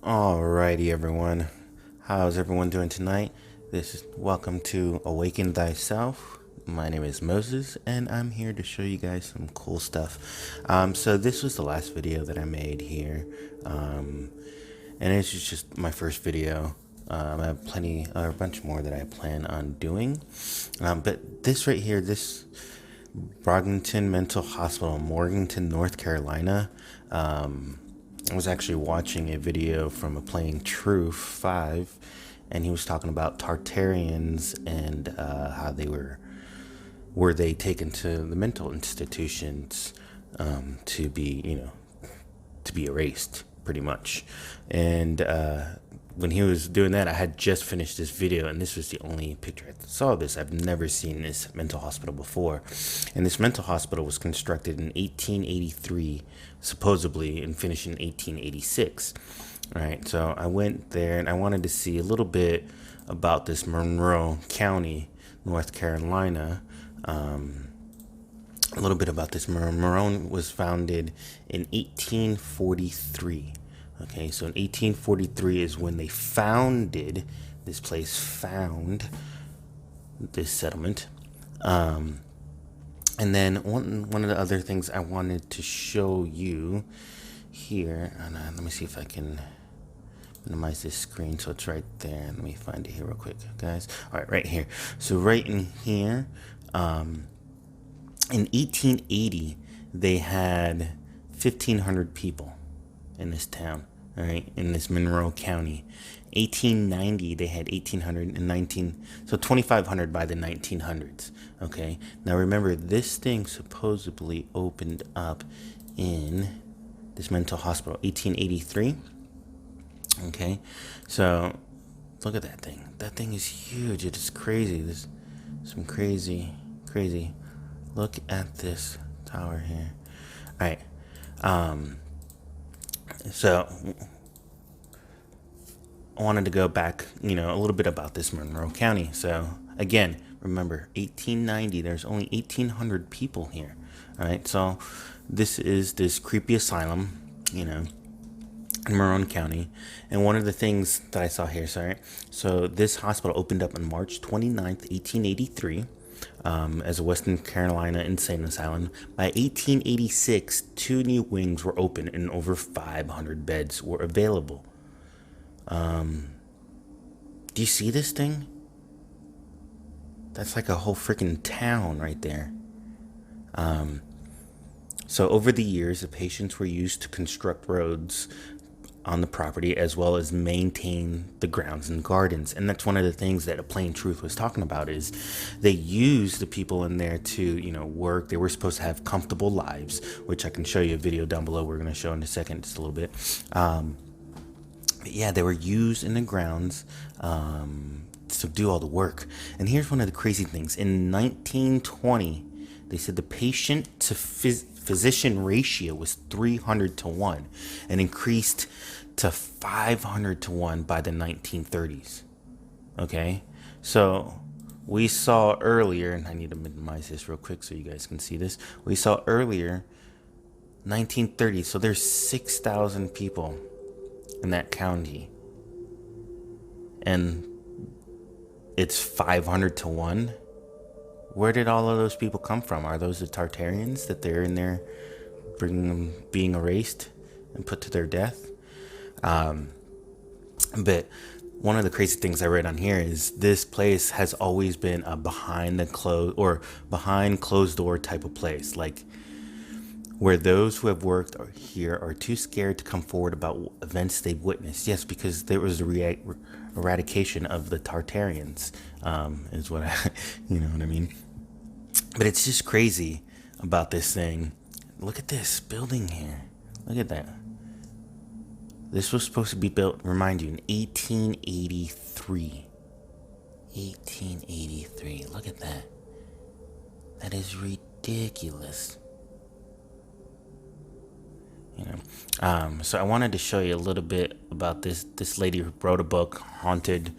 Alrighty, everyone. How's everyone doing tonight? Welcome to Awakenthyself. My name is Moses, and I'm here to show you guys some cool stuff. So this was the last video that I made here, and it's just my first video. I have a bunch more that I plan on doing, but this right here, this Braughton Mental Hospital in Morganton, North Carolina. I was actually watching a video from a Playing Truth 5, and he was talking about Tartarians and how were they taken to the mental institutions to be erased, pretty much. And when he was doing that, I had just finished this video, and this was the only picture I saw of this. I've never seen this mental hospital before. And this mental hospital was constructed in 1883, supposedly, and finished in 1886. All right, so I went there, and I wanted to see a little bit about this Monroe County, North Carolina. A little bit about this. Monroe was founded in 1843. Okay, so in 1843 is when they founded this place, found this settlement. And then one of the other things I wanted to show you here, and let me see if I can minimize this screen so it's right there. Let me find it here real quick, guys. All right, right here. So right in here, in 1880, they had 1,500 people in this town, all right, in this Monroe County. 1890, they had 1,819, so 2,500 by the 1900s. Okay, now remember, this thing supposedly opened up in this mental hospital, 1883. Okay, so look at that thing. That thing is huge. It is crazy. There's some crazy. Look at this tower here. All right. So I wanted to go back, a little bit about this Monroe County. So again, remember, 1890, there's only 1,800 people here. All right. So this is this creepy asylum, in Monroe County. And one of the things that I saw here, so this hospital opened up on March 29th, 1883. As a Western Carolina insane asylum. By 1886, 2 new wings were open and over 500 beds were available. Do you see this thing? That's like a whole freaking town right there. So over the years, the patients were used to construct roads on the property as well as maintain the grounds and gardens. And that's one of the things that A Plain Truth was talking about, is they used the people in there to work. They were supposed to have comfortable lives, which I can show you a video down below we're going to show in a second, just a little bit. But yeah, they were used in the grounds to do all the work. And here's one of the crazy things. In 1920, they said the patient to physician ratio was 300 to 1 and increased to 500 to 1 by the 1930s. Okay, so we saw earlier, and I need to minimize this real quick so you guys can see this. We saw earlier 1930, so there's 6,000 people in that county, and it's 500 to 1. Where did all of those people come from? Are those the Tartarians that they're in there bringing them, being erased and put to their death? But one of the crazy things I read on here is this place has always been a behind closed door type of place, like where those who have worked here are too scared to come forward about events they've witnessed. Yes, because there was the eradication of the Tartarians, is what you know what I mean? But it's just crazy about this thing. Look at this building here. Look at that. This was supposed to be built, remind you, in 1883. 1883. Look at that. That is ridiculous. So I wanted to show you a little bit about this lady who wrote a book, Haunted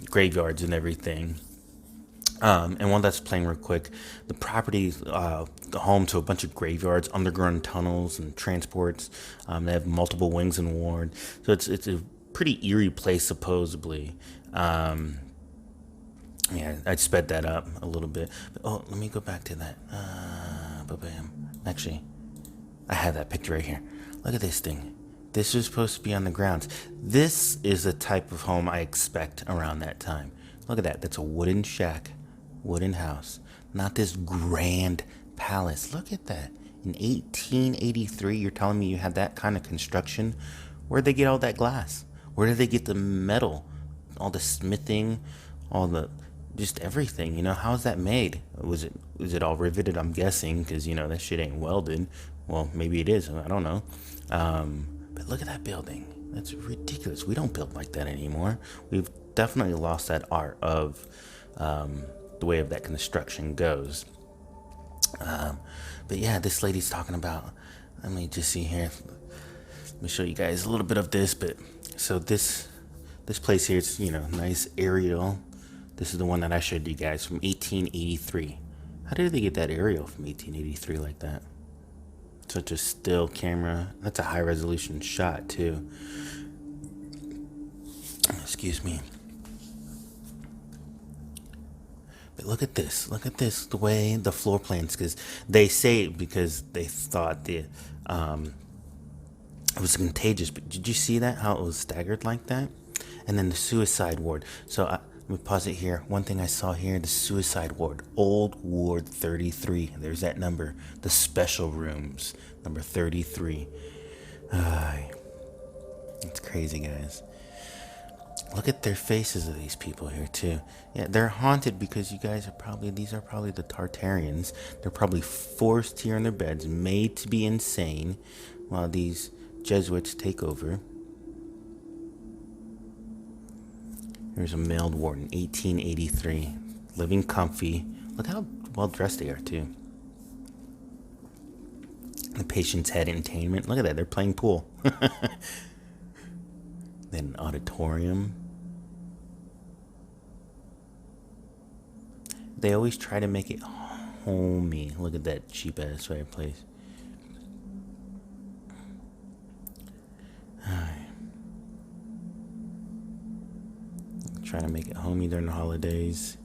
Graveyards and everything. And while that's playing real quick, the property the home to a bunch of graveyards, underground tunnels, and transports. They have multiple wings and ward, so it's a pretty eerie place supposedly. Yeah, I sped that up a little bit. But, oh, let me go back to that. Bam. Actually, I have that picture right here. Look at this thing. This was supposed to be on the grounds. This is the type of home I expect around that time. Look at that. That's a wooden shack, wooden house. Not this grand palace. Look at that. In 1883, you're telling me you had that kind of construction? Where'd they get all that glass? Where did they get the metal? All the smithing, all the just everything, how's that made? Was it all riveted? I'm guessing, because that shit ain't welded. Well, maybe it is, I don't know. But look at that building. That's ridiculous. We don't build like that anymore. We've definitely lost that art of the way of that construction goes. But yeah, this lady's talking about, let me just see here, let me show you guys a little bit of this. But so this place here, it's nice aerial. This is the one that I showed you guys from 1883. How did they get that aerial from 1883 like that? Such a still camera. That's a high resolution shot too. Excuse me. But look at this. Look at this. The way the floor plans, because they say because they thought it was contagious. But did you see that? How it was staggered like that? And then the suicide ward. So let me pause it here. One thing I saw here, the suicide ward, old ward 33. There's that number. The special rooms, number 33. It's crazy, guys. Look at their faces of these people here too. Yeah, they're haunted because these are probably the Tartarians. They're probably forced here in their beds, made to be insane, while these Jesuits take over. Here's a mailed ward in 1883. Living comfy. Look how well dressed they are too. The patients had entertainment. Look at that, they're playing pool. Then an auditorium. They always try to make it homey. Look at that cheap ass fireplace. Trying to make it homey during the holidays.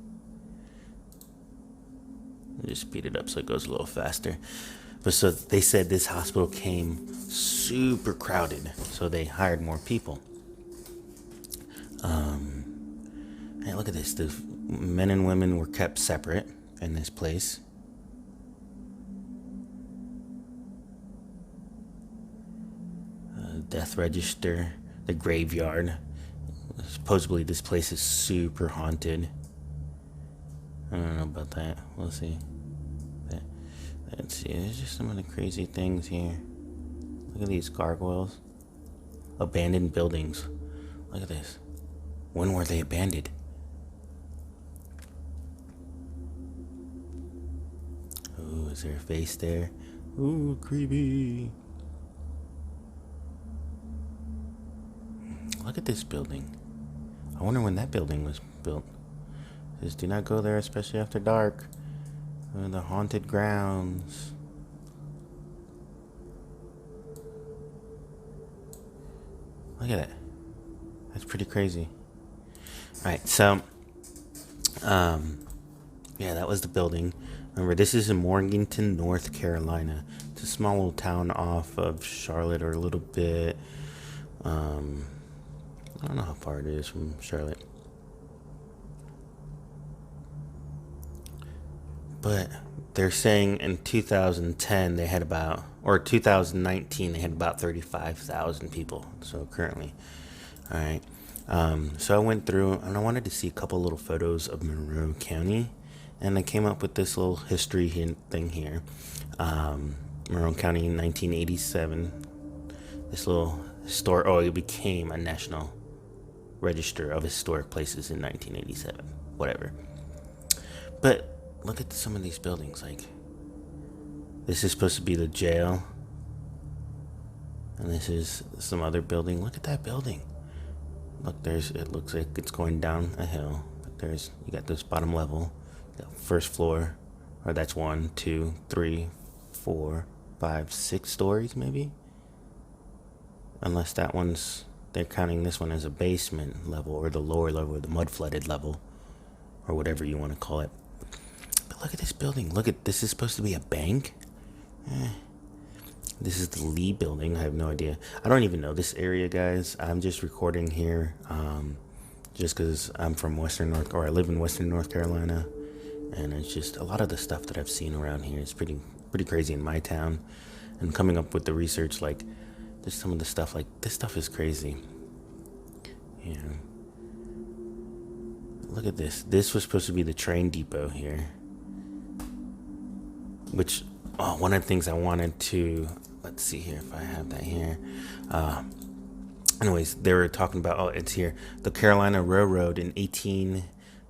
Just speed it up so it goes a little faster. But so they said this hospital came super crowded, so they hired more people. Hey, look at this. The men and women were kept separate in this place. Death register, the graveyard. Supposedly this place is super haunted. I don't know about that. We'll see. Let's see. There's just some of the crazy things here. Look at these gargoyles. Abandoned buildings. Look at this. When were they abandoned? Ooh, is there a face there? Ooh, creepy. Look at this building. I wonder when that building was built. It says, do not go there, especially after dark. The haunted grounds. Look at that. That's pretty crazy. Alright, so yeah, that was the building. Remember, this is in Morganton, North Carolina. It's a small little town off of Charlotte, or a little bit. I don't know how far it is from Charlotte. But they're saying in 2010 they had about, or 2019 they had about 35,000 people. So currently, all right. So I went through and I wanted to see a couple little photos of Monroe County, and I came up with this little history thing here. Monroe County in 1987. This little it became a national register of historic places in 1987. Whatever. But look at some of these buildings. Like, this is supposed to be the jail, and this is some other building. Look at that building. Look, it looks like it's going down a hill. But you got this bottom level, The first floor, or that's 1, 2, 3, 4, 5, 6 stories maybe. Unless that one's, they're counting this one as a basement level, or the lower level, or the mud flooded level, or whatever you want to call it. But look at this building. Look at, this is supposed to be a bank. This is the Lee building. I have no idea. I don't even know this area, guys. I'm just recording here just because I'm from I live in Western North Carolina, and it's just a lot of the stuff that I've seen around here is pretty crazy in my town. And coming up with the research, like, there's some of the stuff, like, this stuff is crazy. You know, look at this. This was supposed to be the train depot here, which, one of the things I wanted to, let's see here if I have that here. Anyways, they were talking about, it's here. The Carolina Railroad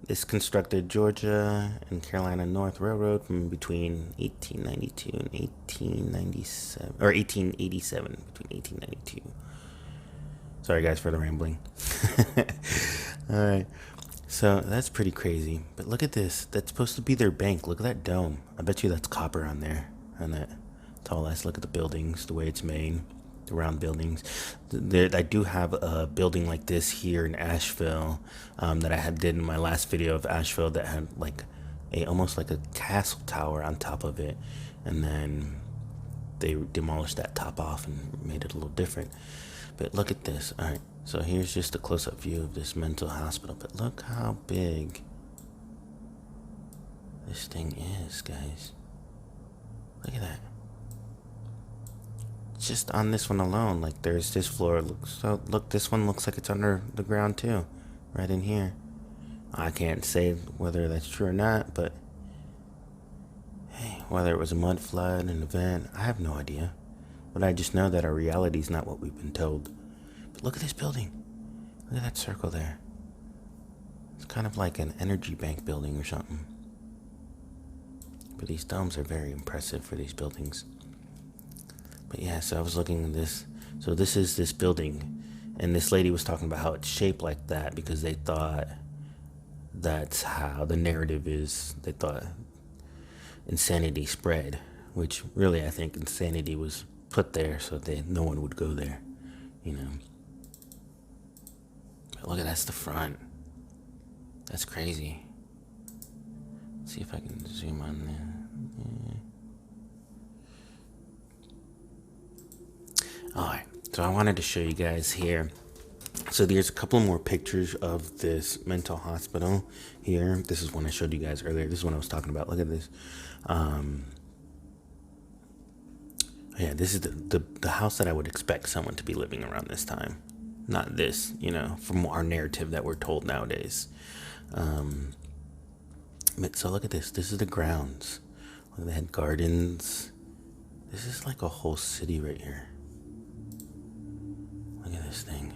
this constructed Georgia and Carolina North Railroad from between 1892 and 1897, or 1887, between 1892. Sorry guys for the rambling. All right. So that's pretty crazy. But look at this. That's supposed to be their bank. Look at that dome. I bet you that's copper on there. On that tall ass. Look at the buildings, the way it's made. The round buildings. I do have a building like this here in Asheville that I did in my last video of Asheville that had like almost like a castle tower on top of it. And then they demolished that top off and made it a little different. But look at this. All right. So here's just a close-up view of this mental hospital. But look how big this thing is, guys. Look at that. Just on this one alone, like, there's this floor. Look, this one looks like it's under the ground too, right in here. I can't say whether that's true or not, but hey, whether it was a mud flood, an event, I have no idea. But I just know that our reality is not what we've been told. But look at this building. Look at that circle there. It's kind of like an energy bank building or something. But these domes are very impressive for these buildings. But yeah, so I was looking at this. So this is this building. And this lady was talking about how it's shaped like that because they thought that's how the narrative is. They thought insanity spread. Which really, I think insanity was put there so that no one would go there. You know. But look at that's the front. That's crazy. Let's see if I can zoom on there. Alright, so I wanted to show you guys here. So there's a couple more pictures of this mental hospital here. This is one I showed you guys earlier. This is one I was talking about. Look at this. Yeah, this is the house that I would expect someone to be living around this time. Not this, you know, from our narrative that we're told nowadays. But so look at this. This is the grounds. Look, they had gardens. This is like a whole city right here. Look at this thing.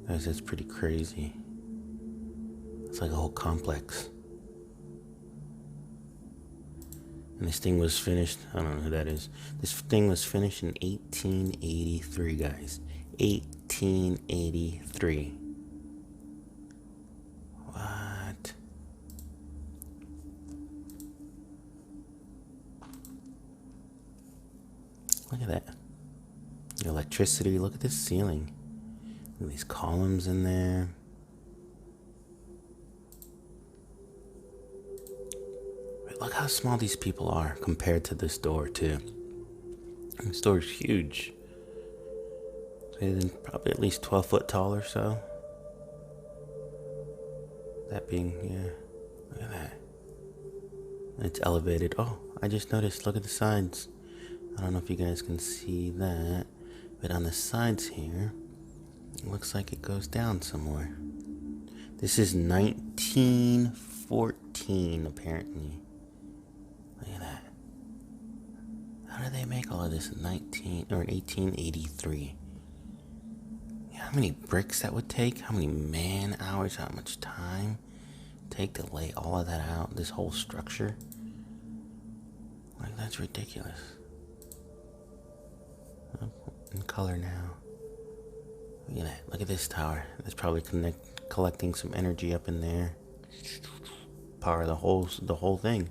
Guys, that's pretty crazy. It's like a whole complex. And this thing was finished, I don't know who that is. This thing was finished in 1883, guys. 1883. What? Look at that. The electricity, look at this ceiling. Look at these columns in there. Look how small these people are compared to this door too. This door is huge. It's probably at least 12 foot tall or so. That being, yeah. Look at that. It's elevated. Oh, I just noticed. Look at the sides. I don't know if you guys can see that. But on the sides here, it looks like it goes down somewhere. This is 1914, apparently. Look at that. How did they make all of this in 1883? How many bricks that would take? How many man hours? How much time take to lay all of that out? This whole structure? Like, that's ridiculous. Oh, in color now. Look at that. Look at this tower. It's probably collecting some energy up in there. power the whole thing.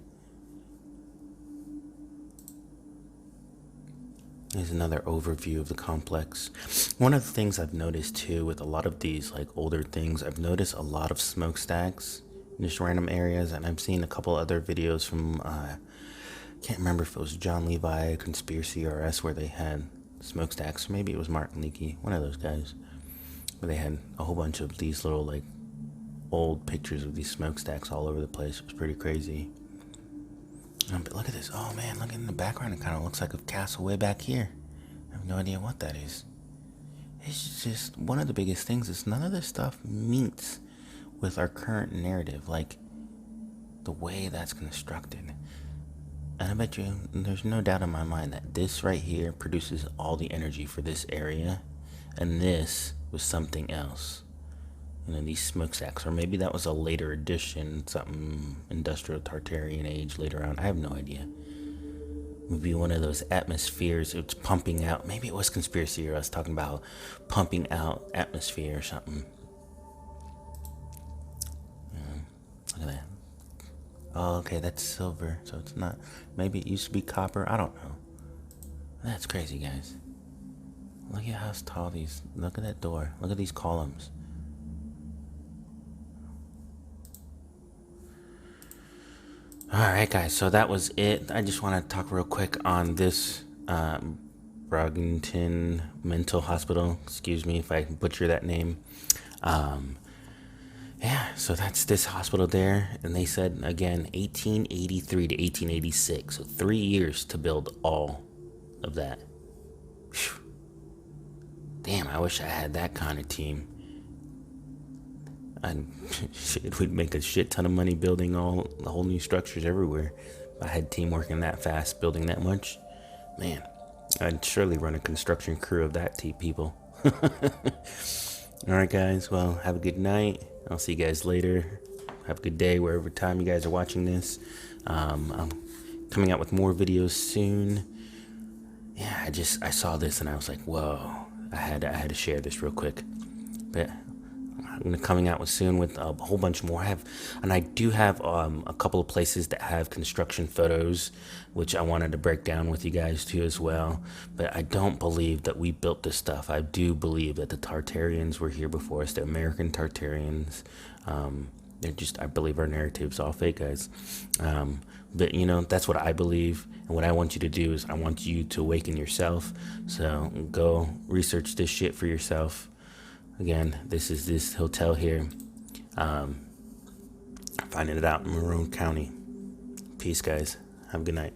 Here's another overview of the complex. One of the things I've noticed too with a lot of these like older things, I've noticed a lot of smokestacks in just random areas, and I've seen a couple other videos from can't remember if it was John Levi, Conspiracy RS, where they had smokestacks, or maybe it was Martin Leakey, one of those guys, where they had a whole bunch of these little like old pictures of these smokestacks all over the place. It was pretty crazy. But look at this. Oh man, look in the background. It kind of looks like a castle way back here. I have no idea what that is. It's just one of the biggest things is none of this stuff meets with our current narrative, like the way that's constructed. And I bet you there's no doubt in my mind that this right here produces all the energy for this area, and this was something else. You know, these smokestacks, or maybe that was a later addition, something industrial Tartarian age later on. I have no idea. It would be one of those atmospheres. It's pumping out. Maybe it was Conspiracy, or I was talking about pumping out atmosphere or something. Look at that. Oh, okay, that's silver, so it's not. Maybe it used to be copper. I don't know. That's crazy, guys. Look at how tall these. Look at that door. Look at these columns. Alright guys, so that was it. I just want to talk real quick on this Braughton Mental Hospital. Excuse me if I butcher that name. Yeah, so that's this hospital there. And they said, again, 1883 to 1886. So 3 years to build all of that. Whew. Damn, I wish I had that kind of team. We'd make a shit ton of money building all the whole new structures everywhere. If I had team working that fast, building that much, man, I'd surely run a construction crew of that people. All right, guys. Well, have a good night. I'll see you guys later. Have a good day wherever time you guys are watching this. I'm coming out with more videos soon. Yeah, I saw this and I was like, whoa! I had to share this real quick, but. I'm coming out with soon with a whole bunch more. I do have a couple of places that have construction photos, which I wanted to break down with you guys too as well. But I don't believe that we built this stuff. I do believe that the Tartarians were here before us, the American Tartarians. I believe our narrative's all fake, guys. But you know, that's what I believe. And what I want you to do is I want you to awaken yourself. So go research this shit for yourself. Again, this is this hotel here. Finding it out in Maroon County. Peace, guys. Have a good night.